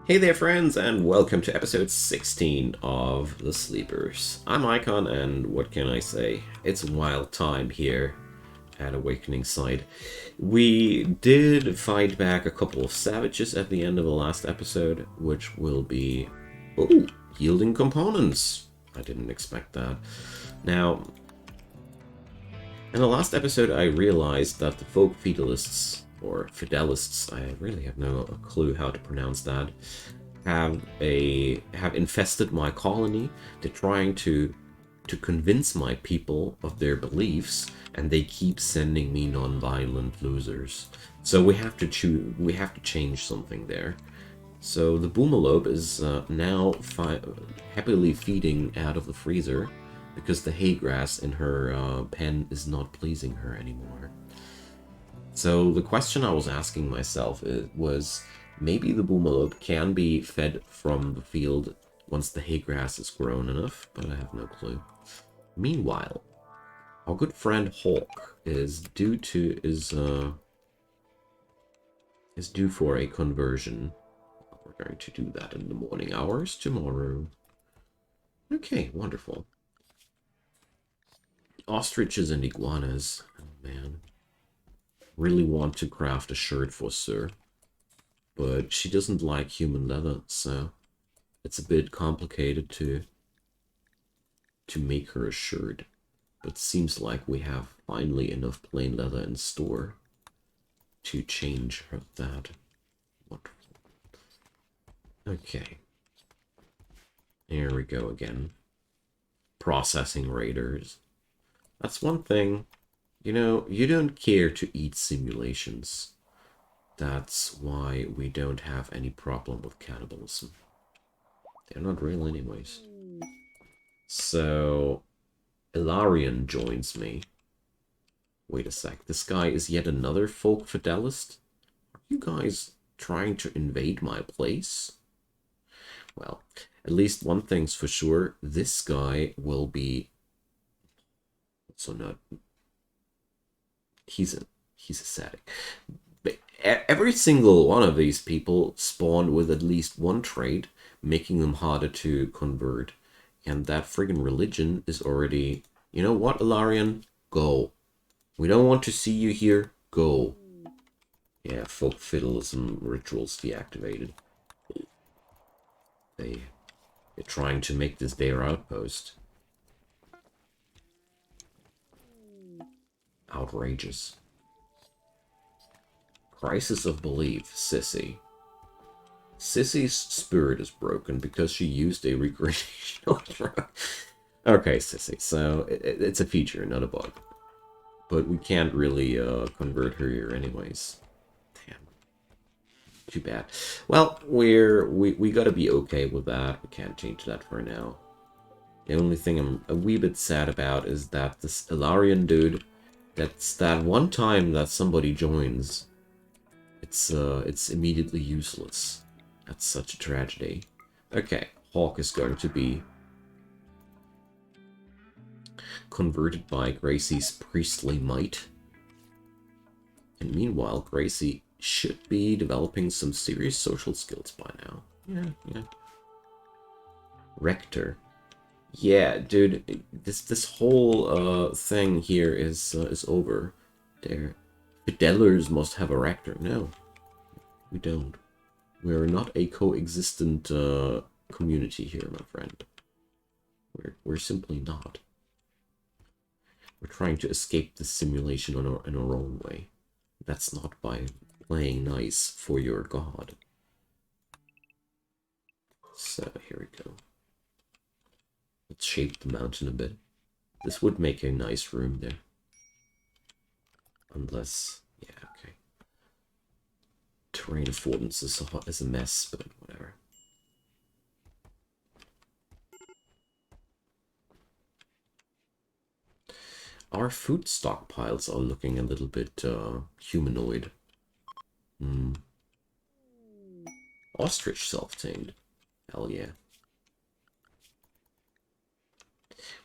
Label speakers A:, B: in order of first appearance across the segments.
A: Hey there, friends, and welcome to episode 16 of The Sleepers. I'm Icon, and what can I say? It's a wild time here at Awakening Side. We did fight back a couple of savages at the end of the last episode, which will be... Oh, yielding components! I didn't expect that. Now, in the last episode, I realized that the folk fidelists, or fidelists, I really have no clue how to pronounce that, have infested my colony. They're trying to convince my people of their beliefs, and they keep sending me non-violent losers. So we have to change something there. So the boomalope is now happily feeding out of the freezer because the hay grass in her pen is not pleasing her anymore. So the question I was asking myself was, maybe the boomalope can be fed from the field once the hay grass is grown enough, but I have no clue. Meanwhile, our good friend Hawk is due for a conversion. We're going to do that in the morning hours tomorrow. Okay, wonderful. Ostriches and iguanas. Oh man. Really want to craft a shirt for Sir. But she doesn't like human leather, so it's a bit complicated to make her a shirt. But seems like we have finally enough plain leather in store to change her that. Wonderful. Okay. Here we go again. Processing raiders. That's one thing. You know, you don't care to eat simulations. That's why we don't have any problem with cannibalism. They're not real anyways. So, Ilarion joins me. Wait a sec, this guy is yet another folk fidelist? Are you guys trying to invade my place? Well, at least one thing's for sure, this guy will be... So not... He's ascetic. But every single one of these people spawned with at least one trait, making them harder to convert. And that friggin' religion is already... You know what, Ilarion? Go. We don't want to see you here. Go. Yeah, folk fiddlism rituals deactivated. They're trying to make this their outpost. Outrageous. Crisis of belief, Sissy. Sissy's spirit is broken because she used a recreational drug. Okay, Sissy, so it's a feature, not a bug. But we can't really convert her here anyways. Damn. Too bad. Well, we gotta be okay with that. We can't change that for now. The only thing I'm a wee bit sad about is that this Ilarion dude, that's that one time that somebody joins, it's immediately useless. That's such a tragedy. Okay, Hawk is going to be converted by Gracie's priestly might. And meanwhile, Gracie should be developing some serious social skills by now. Yeah. Rector. Yeah, dude, this whole thing here is over. Their fidelers must have a rector. No, we don't. We're not a coexistent community here, my friend. We're simply not. We're trying to escape this simulation in our own way. That's not by playing nice for your god. So, here we go. Let's shape the mountain a bit. This would make a nice room there. Unless... yeah, okay. Terrain affordance is a mess, but whatever. Our food stockpiles are looking a little bit humanoid. Ostrich self-tamed. Hell yeah.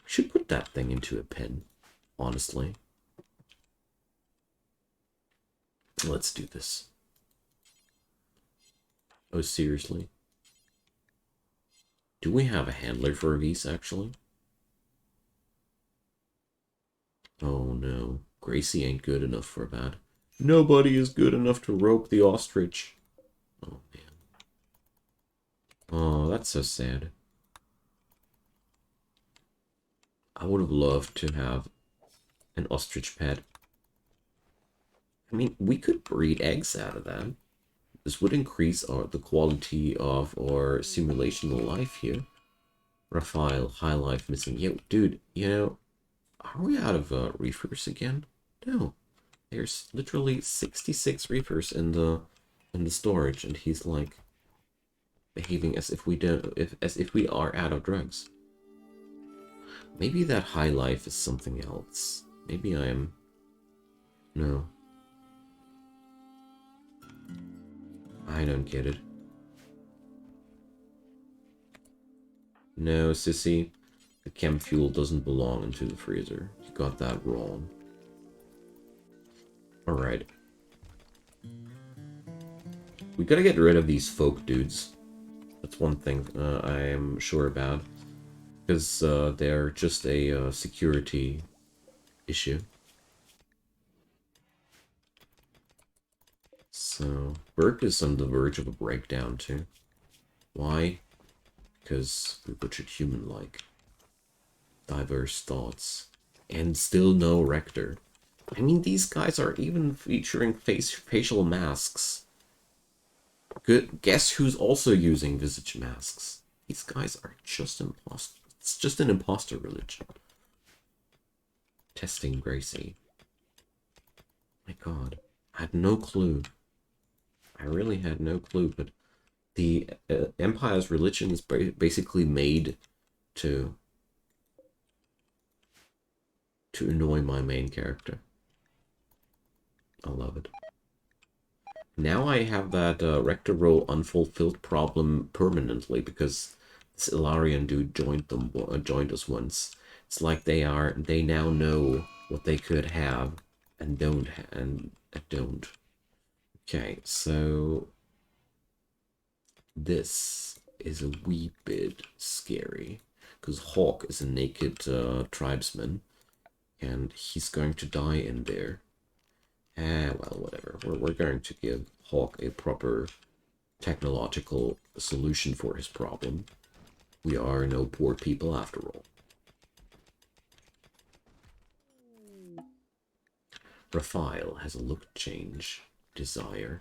A: We should put that thing into a pen, honestly. Let's do this. Oh, seriously? Do we have a handler for these, actually? Oh no, Gracie ain't good enough for that. Nobody is good enough to rope the ostrich. Oh man. Oh, that's so sad. I would have loved to have an ostrich pet. I mean, we could breed eggs out of that. This would increase the quality of our simulational life here. Raphael, high life missing. Yo, dude, you know, are we out of reefers again? No. There's literally 66 reefers in the storage, and he's like behaving as if we don't, as if we are out of drugs. Maybe that high life is something else. Maybe I am. No. I don't get it. No, sissy. The chem fuel doesn't belong into the freezer. You got that wrong. Alright. We gotta get rid of these folk dudes. That's one thing I am sure about. Because they're just a security issue. So, Burke is on the verge of a breakdown too. Why? Because we're butchered human-like. Diverse thoughts. And still no rector. I mean, these guys are even featuring facial masks. Good. Guess who's also using visage masks? These guys are just imposters. It's just an imposter religion. Testing Gracie. My god. I had no clue. I really had no clue, but the Empire's religion is basically made to annoy my main character. I love it. Now I have that rector role unfulfilled problem permanently because this Ilarian dude joined us once. It's like they now know what they could have and don't don't. Okay, so this is a wee bit scary because Hawk is a naked tribesman and he's going to die in there. Well, whatever. We're going to give Hawk a proper technological solution for his problem. We are no poor people after all. Raphael has a look change. Desire.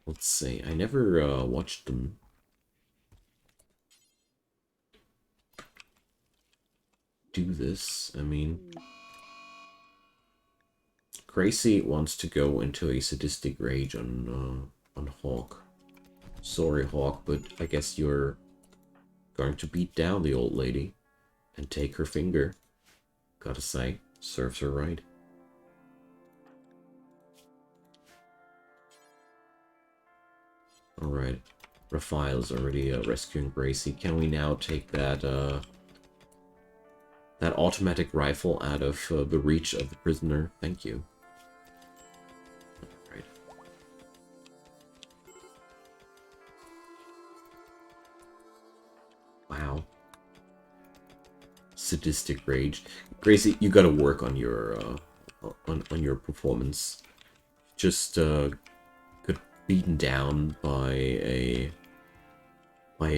A: Let's see. I never watched them. Do this. I mean... Gracie wants to go into a sadistic rage on Hawk. Sorry, Hawk, but I guess you're going to beat down the old lady and take her finger. Gotta say, serves her right. Alright, Raphael's already rescuing Gracie. Can we now take that that automatic rifle out of the reach of the prisoner? Thank you. Alright. Wow. Sadistic rage. Gracie, you gotta work on your performance. Just got beaten down by a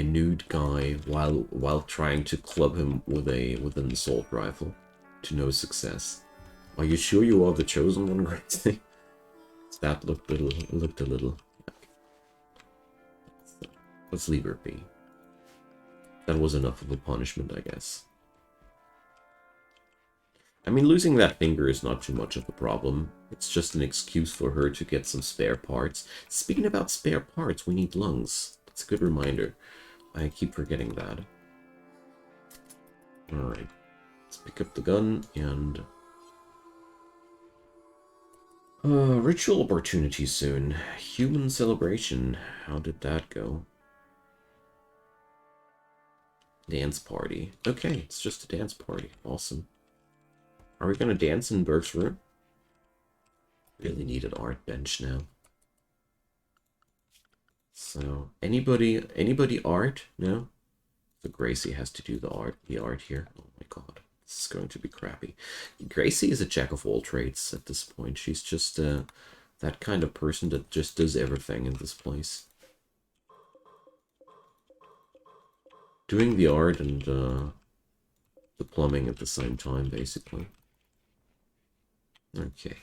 A: nude guy while trying to club him with an assault rifle to no success. Are you sure you are the chosen one, Gracie? That looked a little. Let's leave her be. That was enough of a punishment, I guess. I mean, losing that finger is not too much of a problem. It's just an excuse for her to get some spare parts. Speaking about spare parts, we need lungs. That's a good reminder. I keep forgetting that. Alright. Let's pick up the gun and... ritual opportunity soon. Human celebration. How did that go? Dance party. Okay, it's just a dance party. Awesome. Are we gonna dance in Burke's room? Really need an art bench now. So, anybody art? No? So Gracie has to do the art here. Oh my god, this is going to be crappy. Gracie is a jack of all trades at this point. She's just that kind of person that just does everything in this place. Doing the art and the plumbing at the same time, basically. Okay.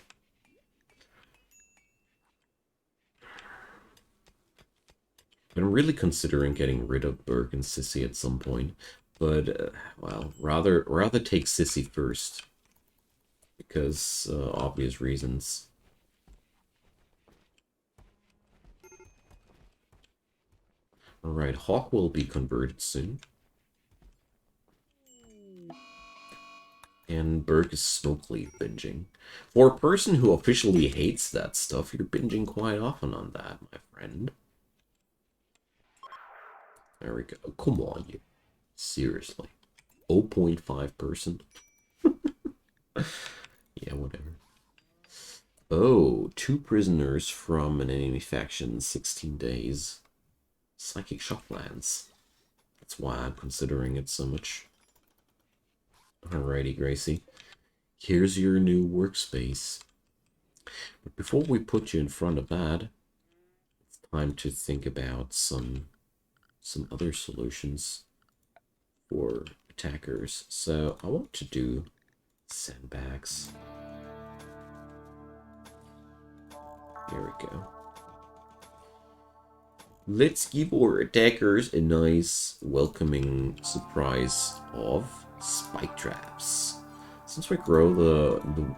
A: I'm really considering getting rid of Berg and Sissy at some point, but well, rather take Sissy first, because obvious reasons. All right, Hawk will be converted soon, and Berg is Snowcleave binging. For a person who officially hates that stuff, you're binging quite often on that, my friend. There we go. Come on, you. Seriously. 0.5%? Yeah, whatever. Oh, 2 prisoners from an enemy faction, 16 days. Psychic Shocklands. That's why I'm considering it so much. Alrighty, Gracie. Here's your new workspace. But before we put you in front of that, it's time to think about some other solutions for attackers. So I want to do sandbags. Here we go. Let's give our attackers a nice welcoming surprise of spike traps. Since we grow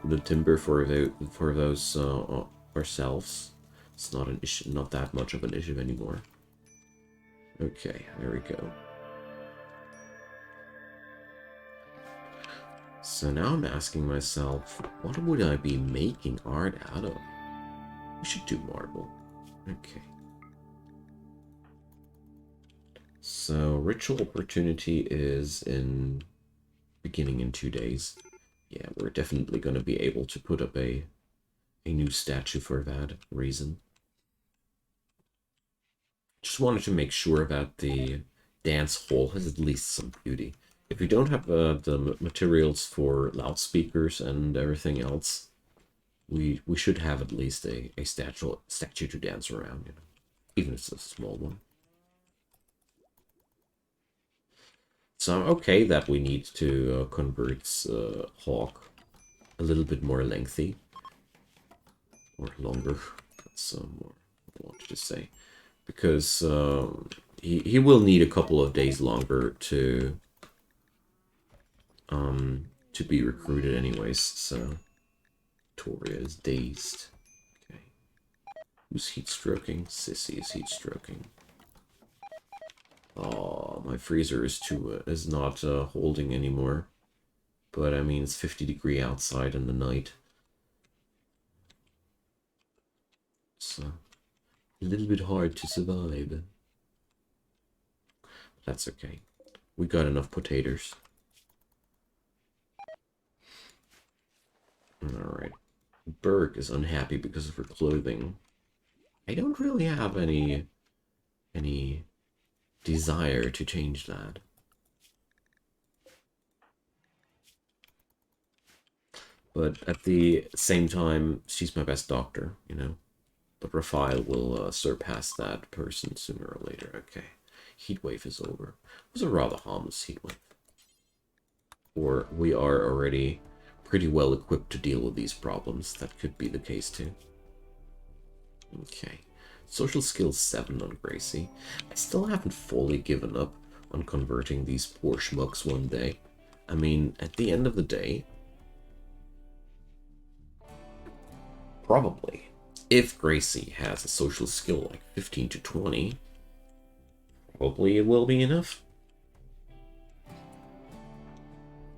A: the timber for those ourselves, it's not an issue, not that much of an issue anymore. Okay, there we go. So now I'm asking myself, what would I be making art out of? We should do marble. Okay. So ritual opportunity is beginning in 2 days. Yeah, we're definitely going to be able to put up a new statue for that reason. Just wanted to make sure that the dance hall has at least some beauty. If we don't have the materials for loudspeakers and everything else, we should have at least a statue to dance around, you know, even if it's a small one. So I'm okay that we need to convert Hawk a little bit more lengthy. Or longer. That's more I wanted to say. Because he will need a couple of days longer to be recruited anyways, so Toria is dazed. Okay. Who's heat stroking? Sissy is heat stroking. Oh, my freezer is not holding anymore. But I mean, it's 50 degrees outside in the night. It's a little bit hard to survive. That's okay. We got enough potatoes. Alright. Berg is unhappy because of her clothing. I don't really have any desire to change that. But at the same time, she's my best doctor, you know. But Raphael will surpass that person sooner or later. Okay. Heatwave is over. It was a rather harmless heatwave. Or we are already pretty well equipped to deal with these problems. That could be the case too. Okay. Social skills 7 on Gracie. I still haven't fully given up on converting these poor schmucks one day. I mean, at the end of the day, probably, if Gracie has a social skill like 15 to 20, probably it will be enough.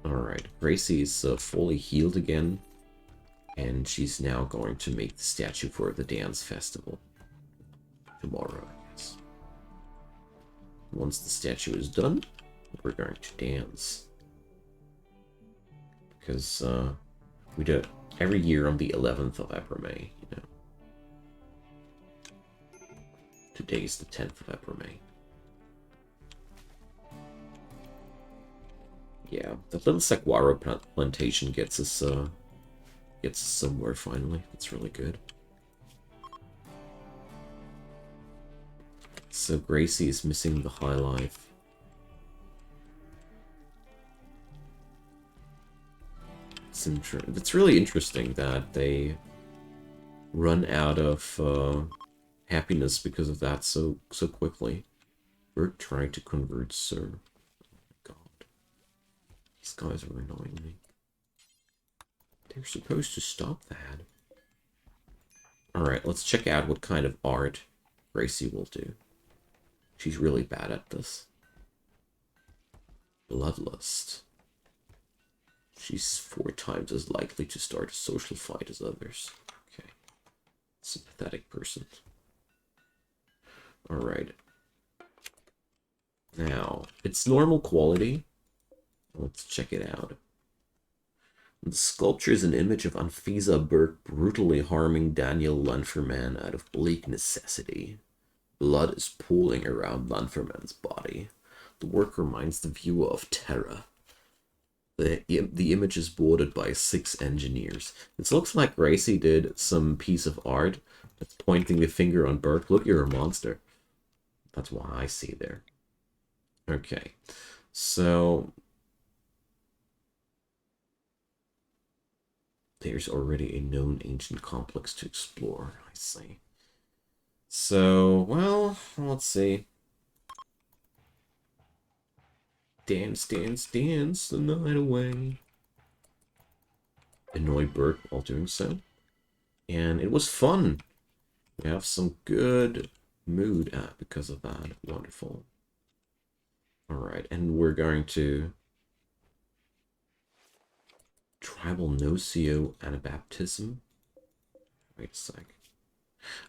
A: Alright, Gracie's fully healed again, and she's now going to make the statue for the dance festival. Tomorrow, I guess. Once the statue is done, we're going to dance. Because we do it every year on the 11th of April-May, you know. Today's the 10th of April-May. Yeah, the little saguaro plantation gets us somewhere finally. That's really good. So Gracie is missing the high life. It's really interesting that they run out of happiness because of that so quickly. We're trying to convert Sir. Oh my god. These guys are annoying me. They're supposed to stop that. Alright, let's check out what kind of art Gracie will do. She's really bad at this. Bloodlust. She's 4 times as likely to start a social fight as others. Okay. Sympathetic person. Alright. Now, it's normal quality. Let's check it out. The sculpture is an image of Anfisa Burke brutally harming Daniel Lunferman out of bleak necessity. Blood is pooling around Lunferman's body. The work reminds the viewer of Terra. The image is bordered by 6 engineers. It looks like Gracie did some piece of art that's pointing the finger on Burke. Look, you're a monster. That's why I see there. Okay, so there's already a known ancient complex to explore, I see. So, well, let's see. Dance, dance, dance the night away. Annoy Burke while doing so. And it was fun. We have some good mood because of that. Wonderful. Alright, and we're going to Tribal Nocio Anabaptism. Wait a sec.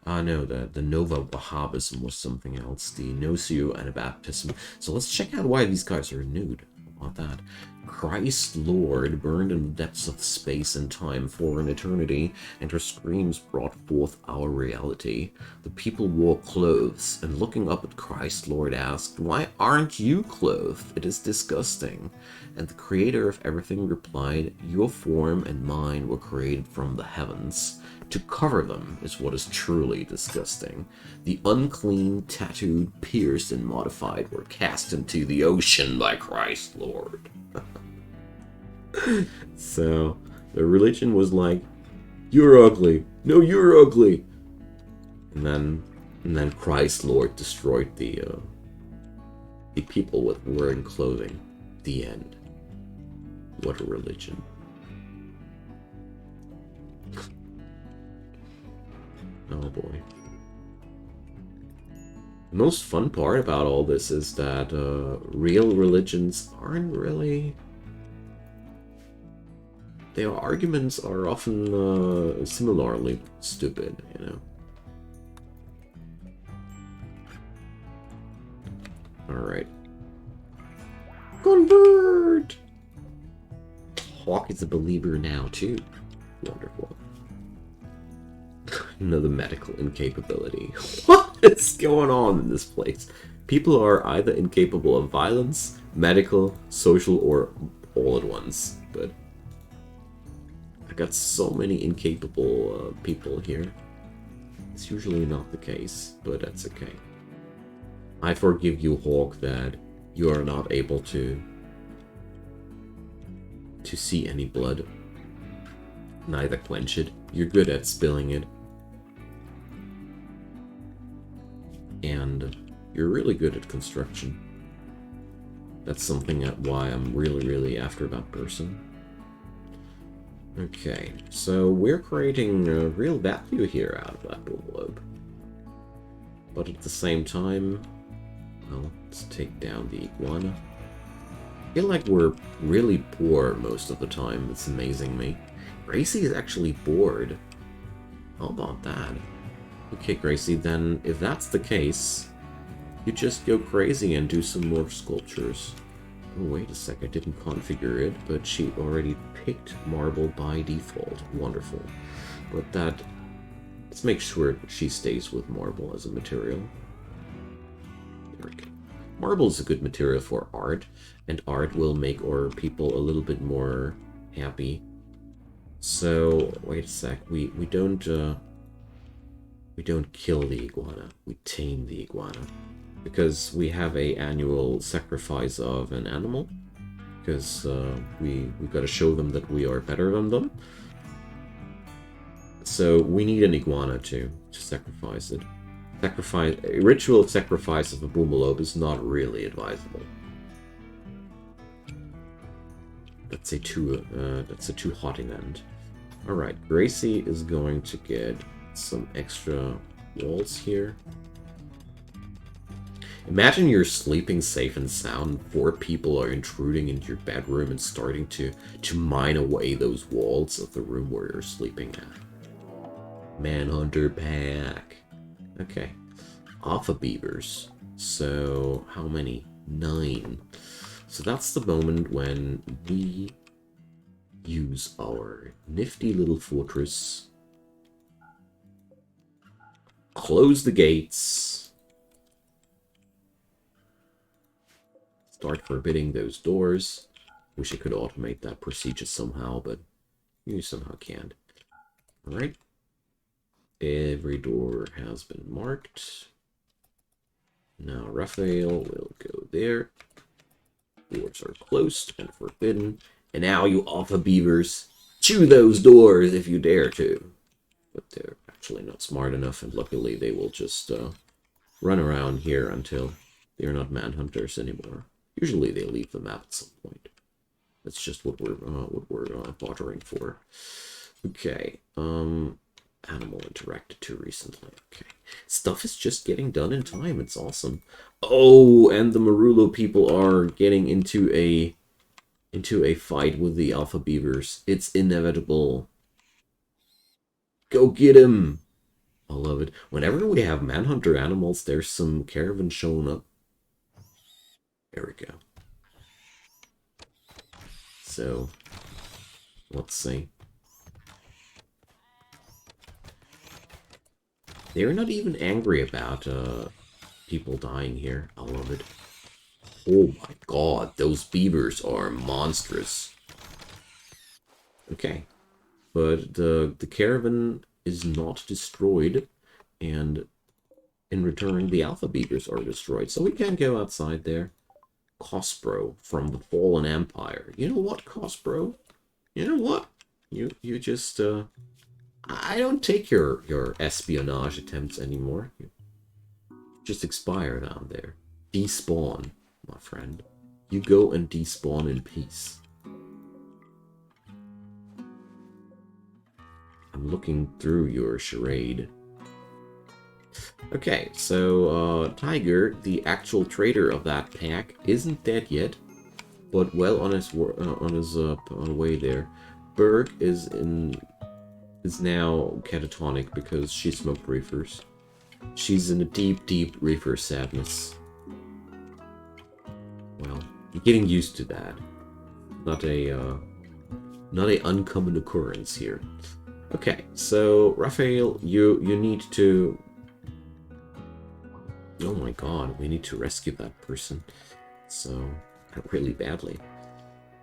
A: No, the Nova Wahhabism was something else. The Nocio Anabaptism. So let's check out why these guys are nude. How about that? Christ Lord burned in the depths of space and time for an eternity, and her screams brought forth our reality. The people wore clothes, and looking up at Christ Lord asked, "Why aren't you clothed? It is disgusting." And the creator of everything replied, "Your form and mine were created from the heavens. To cover them is what is truly disgusting. The unclean, tattooed, pierced, and modified were cast into the ocean by Christ Lord." So, the religion was like, "You're ugly. No, you're ugly." And then Christ Lord destroyed the people with wearing clothing. The end. What a religion. Oh boy. The most fun part about all this is that real religions aren't really... Their arguments are often similarly stupid, you know. Alright. Convert! Hawk is a believer now, too. Wonderful. Another medical incapability. What is going on in this place? People are either incapable of violence, medical, social, or all at once. But I got so many incapable people here. It's usually not the case, but that's okay. I forgive you, Hawk, that you are not able to see any blood. Neither quench it. You're good at spilling it. And you're really good at construction. That's something why I'm really after that person. Okay, so we're creating real value here out of that blue globe. But at the same time, well, let's take down the iguana. I feel like we're really poor most of the time. It's amazing me. Gracie is actually bored. How about that? Okay, Gracie, then if that's the case, you just go crazy and do some more sculptures. Oh, wait a sec, I didn't configure it, but she already picked marble by default. Wonderful. But let's make sure she stays with marble as a material. There we go. Marble is a good material for art, and art will make our people a little bit more happy. So wait a sec, we don't kill the iguana, we tame the iguana, because we have a annual sacrifice of an animal, because we got to show them that we are better than them. So we need an iguana to sacrifice it. A ritual sacrifice of a boomalope is not really advisable. That's a too hot event. All right, Gracie is going to get some extra walls here. Imagine you're sleeping safe and sound, and 4 people are intruding into your bedroom and starting to mine away those walls of the room where you're sleeping at. Manhunter pack. Okay. Alpha Beavers. So, how many? 9. So that's the moment when we use our nifty little fortress. Close the gates. Start forbidding those doors. Wish I could automate that procedure somehow, but you somehow can't. Alright. Every door has been marked. Now Raphael will go there. Doors are closed and forbidden. And now you Alpha Beavers, chew those doors if you dare to. But they're actually not smart enough, and luckily they will just run around here until they're not manhunters anymore. Usually they leave the map at some point. That's just what we're bartering for. Okay. Animal interacted too recently. Okay. Stuff is just getting done in time. It's awesome. Oh, and the Marulo people are getting into a fight with the Alpha Beavers. It's inevitable. Go get him! I love it. Whenever we have manhunter animals, there's some caravan showing up. There we go. So, let's see. They're not even angry about people dying here. I love it. Oh my god, those beavers are monstrous. Okay. But the caravan is not destroyed, and in return, the Alpha Beavers are destroyed. So we can't go outside there. Cospro from the Fallen Empire. You know what, Cospro? You know what? You just I don't take your espionage attempts anymore. You just expire down there. Despawn, my friend. You go and despawn in peace. I'm looking through your charade. Okay, so Tiger, the actual trader of that pack, isn't dead yet, but well on his way there. Berg is now catatonic because she smoked reefers. She's in a deep, deep reefer sadness. Well, you're getting used to that. Not a uncommon occurrence here. Okay, so Raphael, you need to. Oh my god, we need to rescue that person. So, really badly.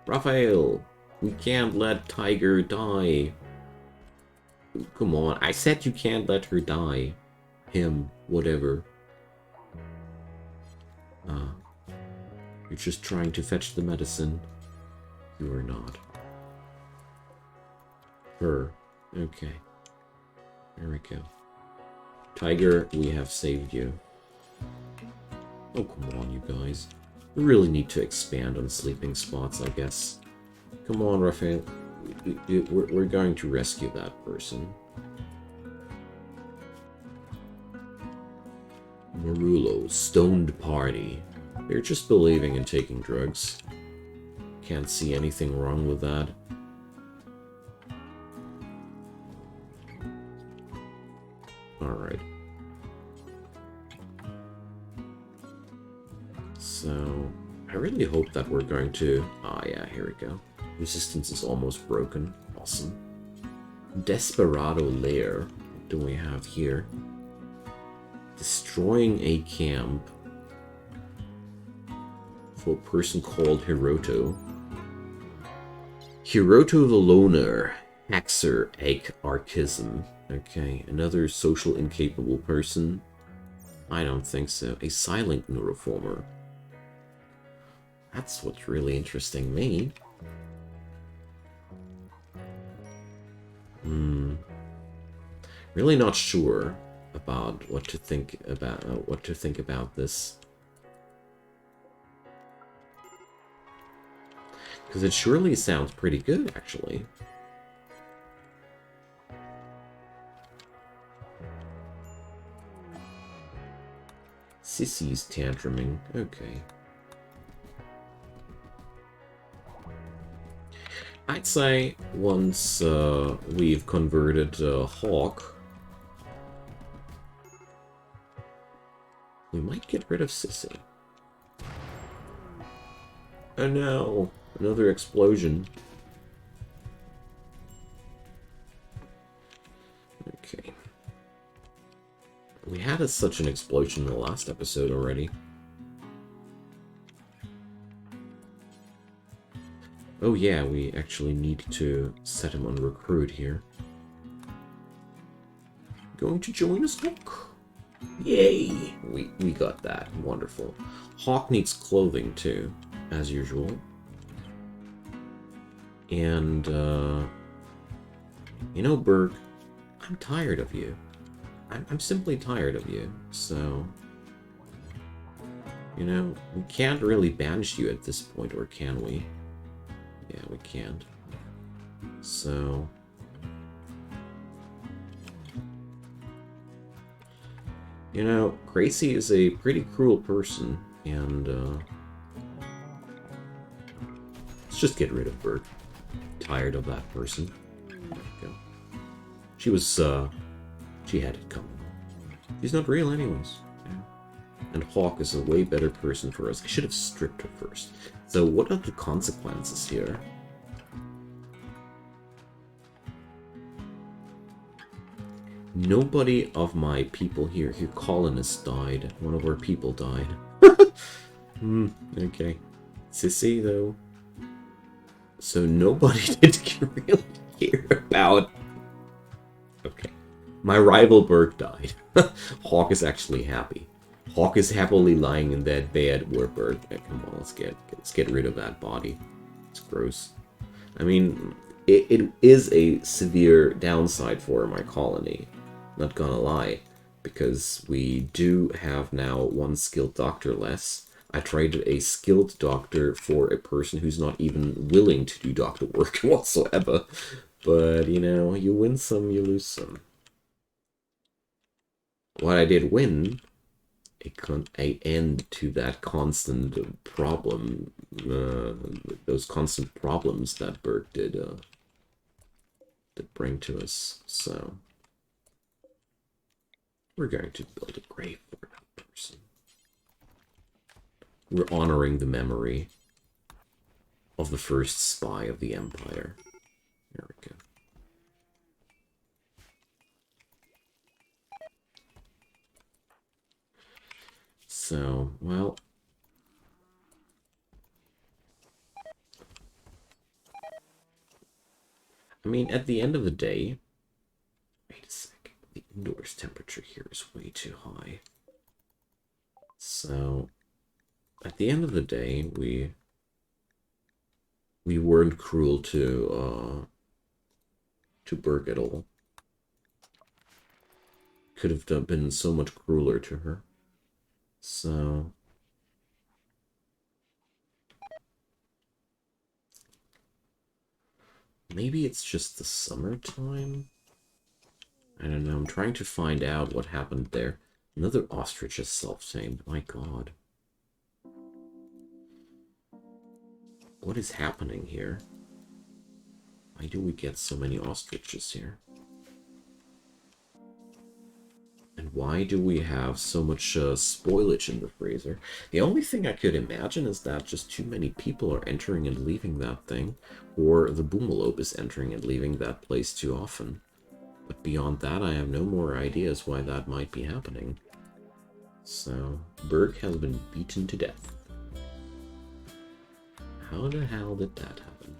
A: Raphael, we can't let Tiger die. Come on, I said you can't let her die. Him, whatever. You're just trying to fetch the medicine. You are not. Her. Okay. There we go. Tiger, we have saved you. Oh, come on, you guys. We really need to expand on sleeping spots, I guess. Come on, Raphael. We're going to rescue that person. Marulo, stoned party. They're just believing in taking drugs. Can't see anything wrong with that. Alright. So, I really hope that we're going to... Ah, yeah, here we go. Resistance is almost broken. Awesome. Desperado Lair. What do we have here? Destroying a camp. for a person called Hiroto. Hiroto the Loner, Haxer Archism. Okay, another social incapable person. I don't think so. A silent neuroformer. That's what's really interesting me. Really not sure about what to think about this. Because it surely sounds pretty good, actually. Sissy's tantruming. Okay. I'd say once we've converted Hawk, we might get rid of Sissy. Oh no! Another explosion. Okay. We had such an explosion in the last episode already. Oh yeah, we actually need to set him on recruit here. Going to join us, Hawk? Yay! We got that. Wonderful. Hawk needs clothing too, as usual. And, you know, Berg, I'm tired of you. I'm simply tired of you, so... You know, we can't really banish you at this point, or can we? Yeah, we can't. So... You know, Gracie is a pretty cruel person, and, let's just get rid of Berg. Tired of that person. There we go. She was, she had it coming. She's not real anyways. Yeah. And Hawk is a way better person for us. I should have stripped her first. So what are the consequences here? Nobody of my people here, colonists died. One of our people died. Okay. Sissy, though. So nobody did really care about... Okay. My rival Berg died. Hawk is actually happy. Hawk is happily lying in that bed where Berg... Come on, let's get rid of that body. It's gross. I mean, it is a severe downside for my colony. Not gonna lie. Because we do have now one skilled doctor less. I traded a skilled doctor for a person who's not even willing to do doctor work whatsoever. But, you know, you win some, you lose some. What I did win, a end to that constant problem, those constant problems that Berg did bring to us. So, we're going to build a grave for that person. We're honoring the memory of the first spy of the Empire. There we go. So, well... I mean, at the end of the day... Wait a second. The indoors temperature here is way too high. So... At the end of the day, we weren't cruel to Berg at all. Could have been so much crueler to her. So... Maybe it's just the summertime? I don't know, I'm trying to find out what happened there. Another ostrich is self-tamed, my god. What is happening here? Why do we get so many ostriches here? And why do we have so much spoilage in the freezer? The only thing I could imagine is that just too many people are entering and leaving that thing, or the Boomalope is entering and leaving that place too often. But beyond that, I have no more ideas why that might be happening. So, Berg has been beaten to death. How the hell did that happen?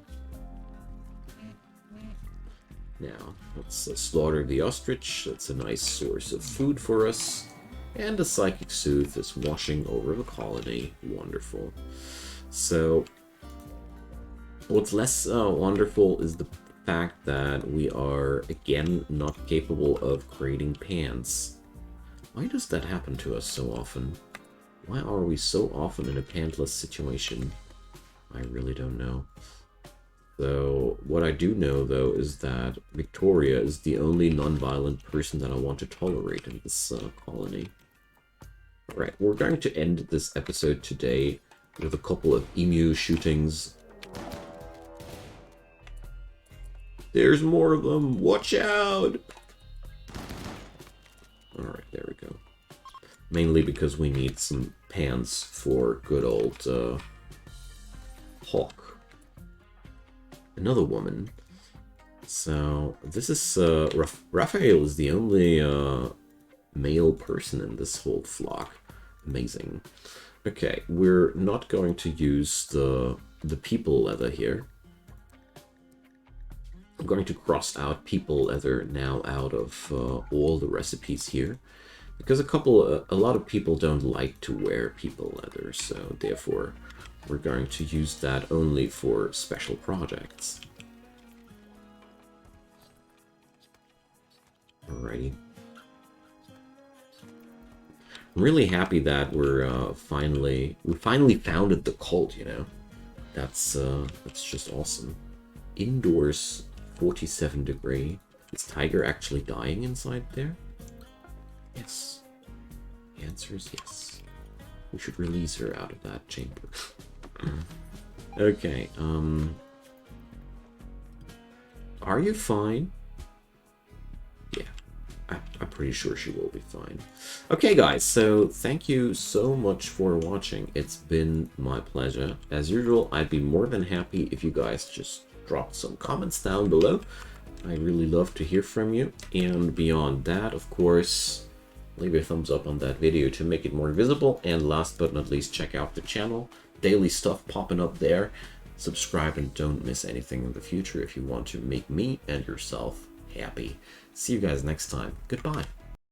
A: Now, let's slaughter the ostrich. That's a nice source of food for us. And the Psychic Soothe is washing over the colony. Wonderful. So, what's less wonderful is the fact that we are, again, not capable of creating pants. Why does that happen to us so often? Why are we so often in a pantless situation? I really don't know. So, what I do know, though, is that Victoria is the only non-violent person that I want to tolerate in this colony. Alright, we're going to end this episode today with a couple of emu shootings. There's more of them! Watch out! Alright, there we go. Mainly because we need some pants for good old Hawk. Another woman. So, this is, Raphael is the only, male person in this whole flock. Amazing. Okay, we're not going to use the people leather here. I'm going to cross out people leather now out of, all the recipes here. Because a lot of people don't like to wear people leather, so therefore we're going to use that only for special projects. Alrighty. I'm really happy that we finally founded the cult, you know. That's just awesome. Indoors, 47 degree. Is Tiger actually dying inside there? Yes. The answer is yes. We should release her out of that chamber. Okay, are you fine? Yeah, I'm pretty sure she will be fine. Okay, guys, so thank you so much for watching. It's been my pleasure. As usual, I'd be more than happy if you guys just dropped some comments down below. I really love to hear from you. And beyond that, of course, leave a thumbs up on that video to make it more visible. And last but not least, check out the channel. Daily stuff popping up there. Subscribe and don't miss anything in the future if you want to make me and yourself happy. See you guys next time. Goodbye.